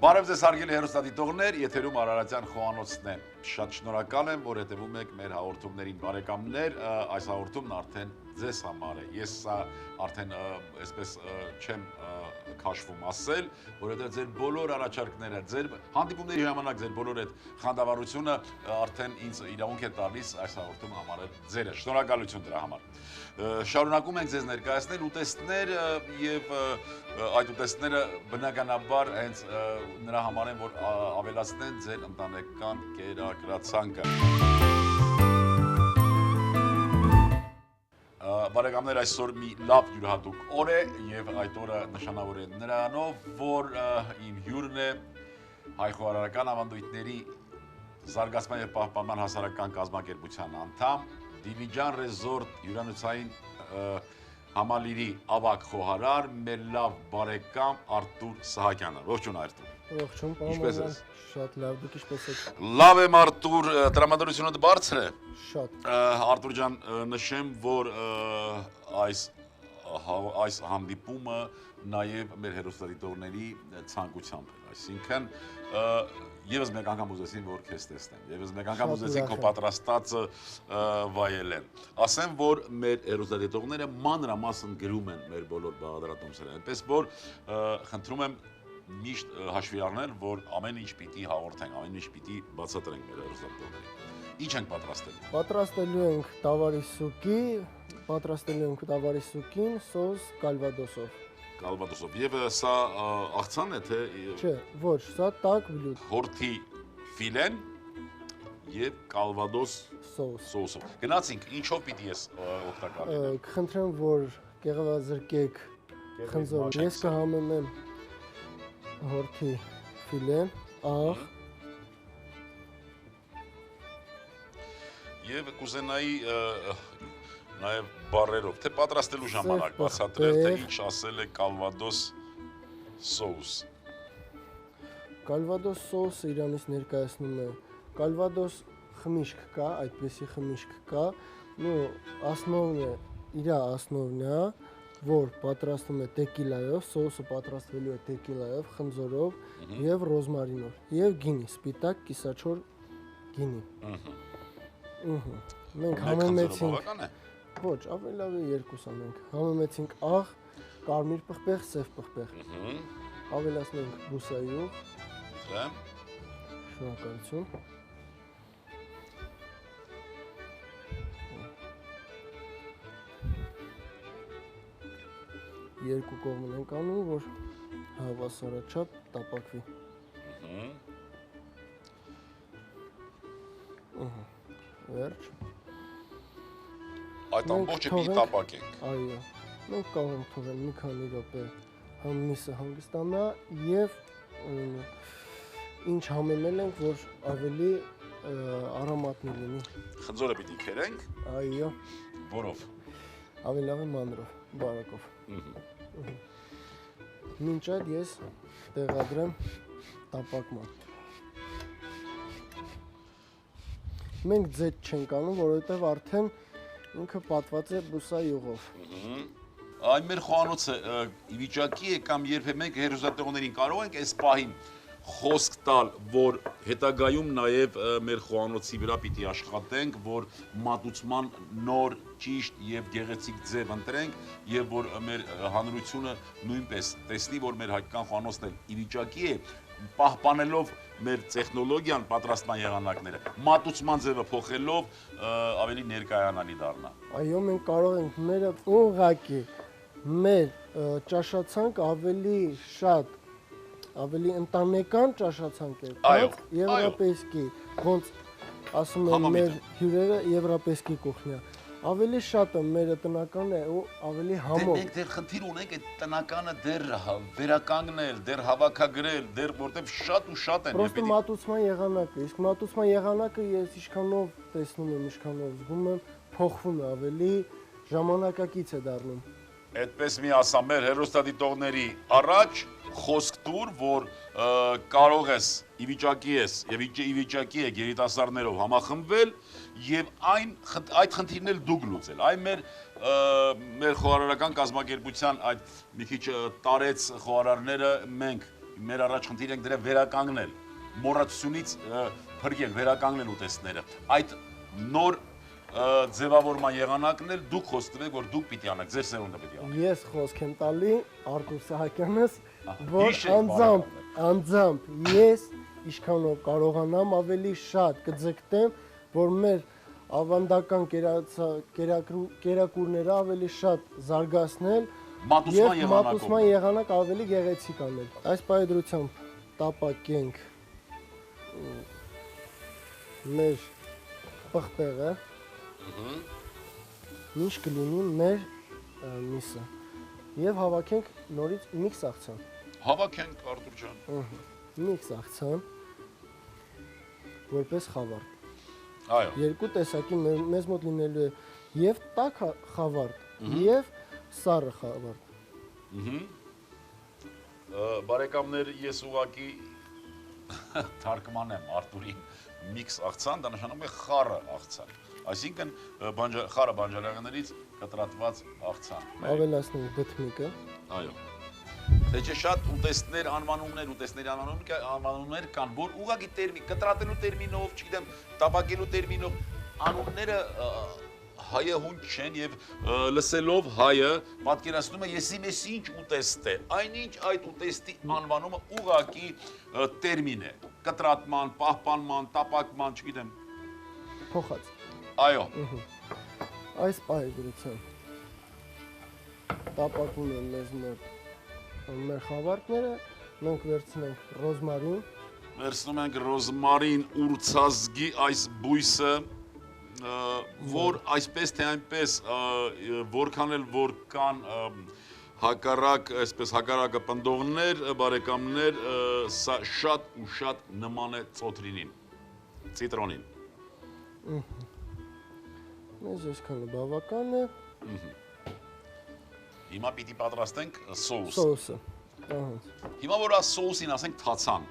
Բարև ձեզ հարգելի հեռուստադիտողներ, եթերում Արարատյան խոհանոցն է։ Շատ շնորհակալ եմ, որ հետևում եք մեր հաղորդումներին, բարեկամներ, այս հաղորդումն արդեն ձեզ համար է։ Ես սա արդեն այսպես չեմ քաշվում ասել, որովհետև ձեր բոլոր առաջարկները, ձեր հանդիպումների ժամանակ ձեր բոլոր այդ խանդավառությունը արդեն ինձ իրավունք է տալիս այս հաղորդումը համարել ձերը։ Շնորհակալություն դրա համար։ Շարունակում ենք ձեզ ներկայացնել ուտեստներ եւ այդ ուտեստները բնականաբար հենց նրա համար են, որ ավելացնեն ձեր ընտանեկան կերակրացանկը։ Բարեկամներ, այսօր մի լավ յուրահատուկ օր է եւ այդ օրը նշանավոր է նրանով, որ իմ հյուրն է հայ խոհարարական ավանդույթների զարգացման եւ պահպանման հասարակական կազմակերպության անդամ, Դիլիջան Ռեզորտ հյուրանոցային համալիրի ավագ խոհարար, մեր լավ բարեկամ Արթուր Սահակյանը։ Ողջույն Արթուր։ Ողջույն, պարոն։ Ինչպե՞ս ես։ Շատ լավ, դուք ինչպե՞ս եք։ Լավ եմ Արթուր, տրամադրությունդ բարձր է։ Շատ։ Արթուր ջան, նշեմ, որ այս հանդիպումը նաև մեր հեռուստադիտողների ցանկությամբ է, այսինքն եւս մեկ անգամ ուզեցին, որ քեզ տեսնեմ, եւս մեկ անգամ ուզեցին քո պատրաստածը վայելեն։ Ասեմ, որ մեր հեռուստադիտողները մանրամասն գրում են մեր բոլոր բաղադրատոմսերը, այնպես որ խնդրում եմ միշտ հաշվի առնել, որ ամեն ինչ պիտի հաղորդենք, ամեն ինչ պիտի բացատրենք մեր հեռուստադիտողներին։ Ինչ ենք պատրաստելու։ Պատրաստելու ենք տավարի սուկին, սոս կալվադոսով։ Կալվադոսով։ Եվ սա աղցան է, թե… Չէ, ոչ, սա տաք բլյուդ։ Հորթի ֆիլեն եւ կալվադոս սոսով։ Գնացինք, ինչով պիտի ես օգտակար լինեմ։ Կխնդրեմ, որ կեղևազրկեք խնձոր։ Ես կհամեմեմ հորթի ֆիլեն, աղ։ Եվ կուզենայի նաև բարերով, թե պատրաստելու ժամանակ բացատրել, թե ինչ ասել է կալվադոս սոուս։ Կալվադոս սոուսը իրանից ներկայացնում է կալվադոս խմիշք կա, այդպեսի խմիշք կա, ասնովն է, որ պատրաստում է տեկիլայով, սոուսը պատրաստվելու է տեկիլայով, խնձորով եւ ռոզմարինով եւ գինի, սպիտակ կիսաչոր գինի։ Մենք համեմեցինք, ոչ, ավելի լավ է երկուսը մենք, համեմեցինք աղ, կարմիր պղպեղ, սև պղպեղ, ավելացնենք բուսայուղ, շնորհակալություն, երկու կողմն ենք անում, որ հավասարաչափ տապակվի։ Վերջ։ Այդ ամբողջը պիտի տապակենք։ Այո, մենք կարող ենք թողել մի քանի րոպե միսը հանգստանա եւ ինչ համեմել ենք, որ ավելի արոմատնի լինի։ Խնձորը պիտի քերենք։ Այո։ Որով։ Ավելի լավ է մանրով, բարակով։ Մինչ այդ ես տեղադրեմ տապակման։ Մենք ձետ չենք անում, որովհետև արդեն ինքը պատված է բուսայուղով։ Այն մեր խոհանոցը ի վիճակի է կամ երբեմն հեռուստատեղողներին կարող ենք այս պահին խոսք տալ, որ հետագայում նաև մեր խոհանոցի վրա պիտի աշխատենք, որ մատուցման նոր, ճիշտ եւ գեղեցիկ ձև ընտրենք եւ որ մեր հանրությունը նույնպես տեսնի, որ մեր հայկական խոհանոցն էլ ի վիճակի է պահպանելով մեր տեխնոլոգիան, պատրաստման եղանակները, մատուցման ձևը փոխելով ավելի ներկայանալի դառնա։ Այո, մենք կարող ենք մեր ճաշացանկ ավելի շատ, ավելի ընտանեկան ճաշացանկ է, եվրոպեյսկի, ոնց ասում են մեր հյուրերը եվրոպեյսկի կուխնյա։ Ավելի շատը մերը տնական է ու ավելի համով։ Մենք դեռ խնդիր ունենք այդ տնականը դեռ վերականգնել, դեռ հավաքագրել, դեռ որտեվ շատ ու շատ են։ Պրոստը մատուցման եղանակը, իսկ մատուցման եղանակը ես ինչքանով տեսնում եմ, ինչքանով զգում եմ, փոխվում է, ավելի ժամանակակից է դառնում։ Այդպես մի ասա մեր հեռուստադիտողների առաջ խոսք տուր, որ կարող ես ի վիճակի ես եւ ի վիճակի է երիտասարդներով համախմբվել եւ այդ խնդիրն էլ դուք լուծել։ Այն մեր խոհարարական կազմակերպության այդ մի քիչ տարեց խոհարարները մենք մեր առաջ խնդիր ենք դրել վերականգնել, մոռացությունից փրկել, վերականգնել ուտեստները։ Այդ նոր ձևավորման եղանակն էլ դուք խոստովեք, որ դուք պիտի անեք, ձեր սերունդը պիտի անեք։ Ես խոսք եմ տալի Արտուր Սահակյանս, որ հիշեք, անձամբ ես ինչքանով կարողանամ ավելի շատ կձգտեմ, որ մեր ավանդական կերակուրները ավելի շատ զարգացնել եւ մատուցման եղանակ ավելի գեղեցիկ անել։ Այս պայդրությամբ տապակենք մեր պղպեղը, ինչ կլինի մեր միսը եւ հավաքենք նորից միքս աղցան։ Հավաքենք Արտուր ջան։ Միքս աղցան որպես խավարդ։ Այո։ Երկու տեսակի մեզ մոտ լինելու է եւ տաք խավարդ եւ սառը խավարդ։ Բարեկամներ, ես ուղակի թարգմանեմ Արտուրին միքս աղցան, դա նշանակում է խառը աղցան։ Այսինքն խառը բանջարեղեններից կտրատված աղցան։ Ավելացնենք դդմիկը։ Այո։ Թե չէ շատ ուտեստներ, ուտեստների անվանումներ կան, որ ուղղակի տերմին, կտրատելու տերմինով, չգիտեմ, տապակելու տերմինով անունները հայը հունչ չեն եւ լսելով հայը պատկերացնում է ես ինչ ուտեստ է։ Այնինչ այդ ուտեստի անվանումը ուղղակի տերմին է։ Կտրատման, պահպանման, տապակման, չգիտեմ։ Փոխած։ Այո։ Այս պայդրությամբ տապակում են մեզ մոտ մեր խավարտները, մենք վերցնենք ռոզմարին։ Վերցնում ենք ռոզմարին ուրցազգի այս բույսը, որ այսպես թե այնպես, որքան էլ որ կան հակառակ, այսպես հակառակը պնդողներ, բարեկամներ, սա շատ ու շատ նման է ծոտրինին, ցիտրոնին։ Մեզ այսքանը բավական է։ Հիմա պիտի պատրաստենք սոուսը։ Սոուսը։ Հիմա որ այս սոուսին ասենք թացան,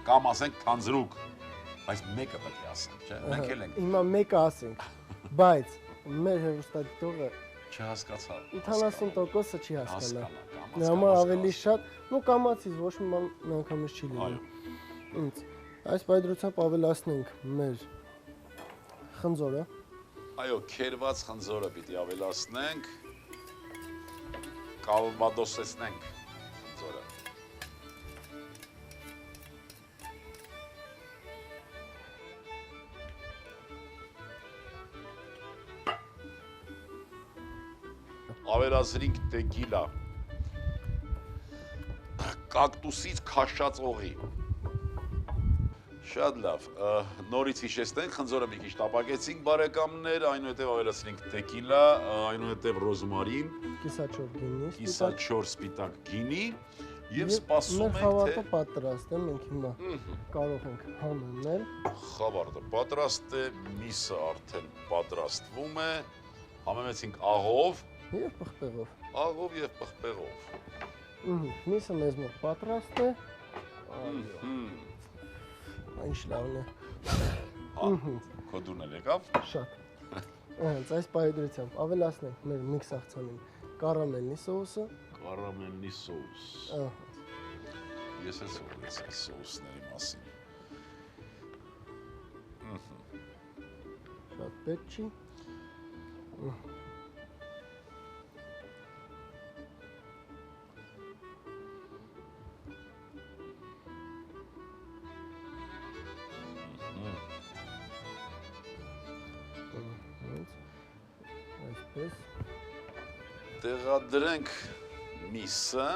կամ ասենք թանձրուկ, բայց մեկը պետք է ասենք, չէ՞։ Մենք էլ ենք։ Հիմա մեկը ասենք, բայց մեր հեռուստադիտողը չհասկացա։ 80%-ը չի հասկանա։ Նրա համար ավելի շատ, նո կամացից ոչ մի բան միանգամից չի լինում։ Ինձ այս պայդրությամբ ավելացնենք մեր խնձորը։ Այո, քերված խնձորը պիտի ավելացնենք, կալվադոսեցնենք խնձորը։ Ավելացրինք տեկիլա, կակտուսից քաշած օղի։ Շատ լավ, նորից հիշեցնենք, խնձորը մի քիչ տապակեցինք բարեկամներ, այնուհետև ավելացրինք տեկիլա, այնուհետև ռոզմարին, կիսաչոր սպիտակ գինի եւ սպասում ենք, թե խավարտը պատրաստ է, մենք հիմա կարող ենք հանել։ Խավարտը պատրաստ է, միսը արդեն պատրաստվում է, համեմեցինք աղով եւ պղպեղով։ Աղով եւ պղպեղով։ Միսը մեզ մոտ պատրաստ է։ Ինչ լավն է։ Քո դուրն էլ եկավ։ Շատ։ Հենց այս պայդրությամբ ավելացնենք մեր միքս աղցանին կարամելնի սոուսը։ Կարամելնի սոուս։ Ես էլ սովորեցի սոուսների մասին։ Շատ պետք չի։ Այսպես տեղադրենք միսը,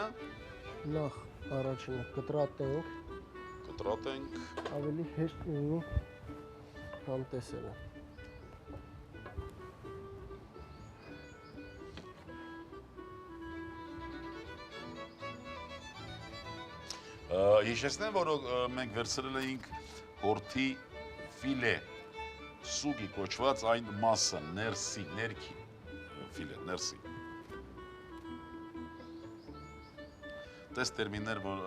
նախ առաջինը կտրատենք, ավելի հեշտ լինի համտեսելը։ Հիշեցնեմ, որ մենք վերցրել էինք հորթի ֆիլե, սուգի կոչված այն մասը, ներսի, ներքի ֆիլե, ներսի։ Տես տերմիններ, որ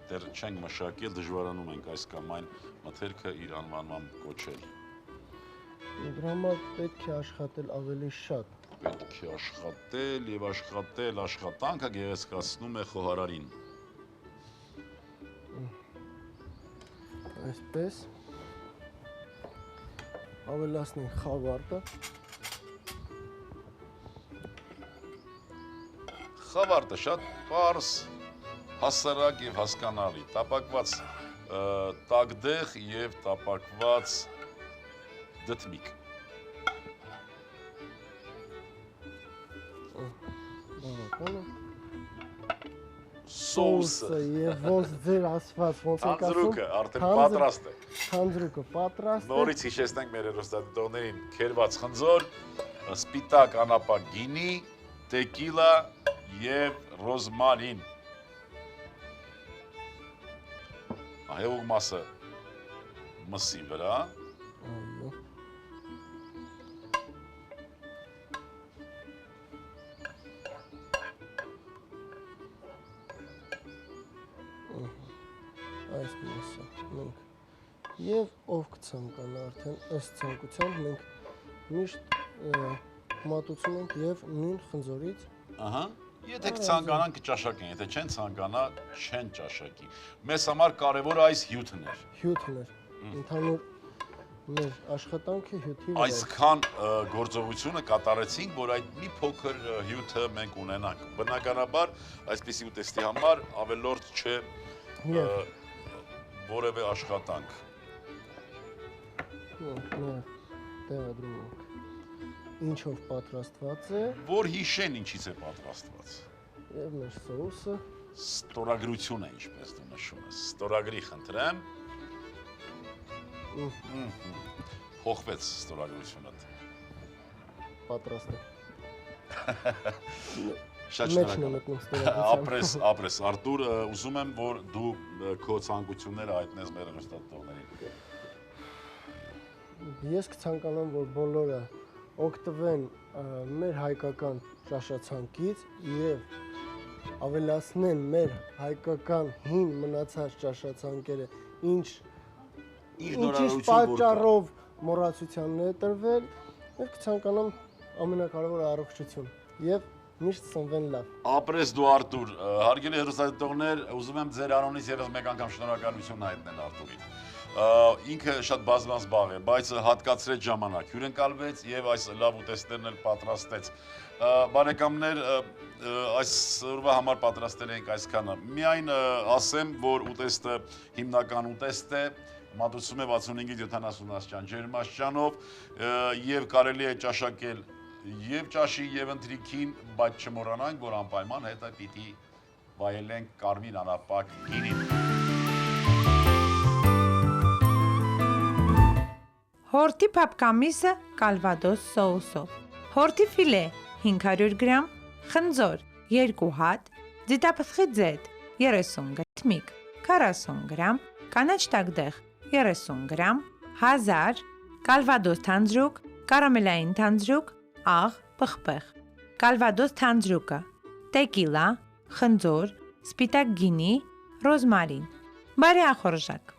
դեռ չենք մշակել, դժվարանում ենք այս կամ այն մթերքը իր անվանմամբ կոչել։ Դրա համար պետք է աշխատել ավելի շատ։ Պետք է աշխատել եւ աշխատել, աշխատանքը գեղեցկացնում է խոհարարին։ Այսպես ավելացնենք խավարտը։ Խավարտը շատ պարզ, հասարակ եւ հասկանալի, տապակված տագդեղ եւ տապակված դդմիկ։ Սոուսը եւ ոնց ձեր ասված ոնց եք ասում։ Թանձրուկը արդեն պատրաստ է։ Թանձրուկը պատրաստ է։ Նորից հիշեցնենք մեր հեռուստադիտողներին քերված խնձոր, սպիտակ անապակ գինի, տեկիլա եւ ռոզմարին։ Այո, մասը մսի վրա։ Այո։ Այս մասը մենք եւ ով կցանկանա արդեն ըստ ցանկության մենք միշտ մատուցում ենք եւ նույն խնձորից Ահա, եթե կցանկանան կճաշակեն, եթե չեն ցանկանա չեն ճաշակի։ Մեզ համար կարևորը այս հյութն էր։ հյութն էր ընդհանուր մեր աշխատանքը հյութի վրա։ Այսքան գործողությունը կատարեցինք, որ այդ մի փոքր հյութը մենք ունենանք։ Բնականաբար, այսպիսի ուտեստի համար ավելորդ չէ որևէ աշխատանք։ Տեղադրում ենք ինչով պատրաստված է։ Որ հիշեն ինչից է պատրաստված։ Եվ մեր սոուսը։ Ստորագրություն է, ինչպես դու նշում ես։ Ստորագրի խնդրեմ։ Փոխվեց ստորագրությունը։ Պատրաստ է։ Շատ շնորհակալ։ Ապրես, Արտուր, ուզում եմ, որ դու քո ցանկությունները հայտնես մեր հեռուստադիտողներին։ Ես կցանկանամ, որ բոլորը օգտվեն մեր հայկական ճաշացանկից եւ ավելացնեն մեր հայկական հին մնացած ճաշացանկերը, ինչ պատճառով մոռացությանն է տրվել, եւ կցանկանամ ամենակարևորը առողջություն եւ միշտ սնվեն լավ։ Ապրես դու Արտուր, հարգելի հեռուստադիտողներ, ուզում եմ ձեր անունից եւս մեկ անգամ շնորհակալություն հայտնել Արտուրին։ Ինքը շատ բազմազբաղ է, բայց հատկացրեց ժամանակ, հյուրընկալվեց եւ այս լավ ուտեստներն էլ պատրաստեց։ Բարեկամներ, այսօրվա համար պատրաստել ենք այսքանը։ Միայն ասեմ, որ ուտեստը հիմնական ուտեստ է, մատուցում է 65-70 աստիճան ջերմաստիճանով եւ կարելի է ճաշակել եւ ճաշի եւ ընթրիքին, բայց չմոռանանք, որ անպայման հետը պիտի վայելենք կարմիր անապակ գինին։ Հորտի փափկամիսը կալվադոս սոուսով, հորտի ֆիլե 500 գրամ, խնձոր 2 հատ, ձիթապտղի ձեթ 30 գրամ, 40 գրամ, կանաչ տագդեղ 30 գրամ, 1000, կալվադոս թանձրուկ, կարամելային թանձրուկ, աղ, պղպեղ, կալվադոս թանձրուկը, տեկիլա, խնձոր, սպիտակ գինի, ռոզմարին, բարի ախորժակ։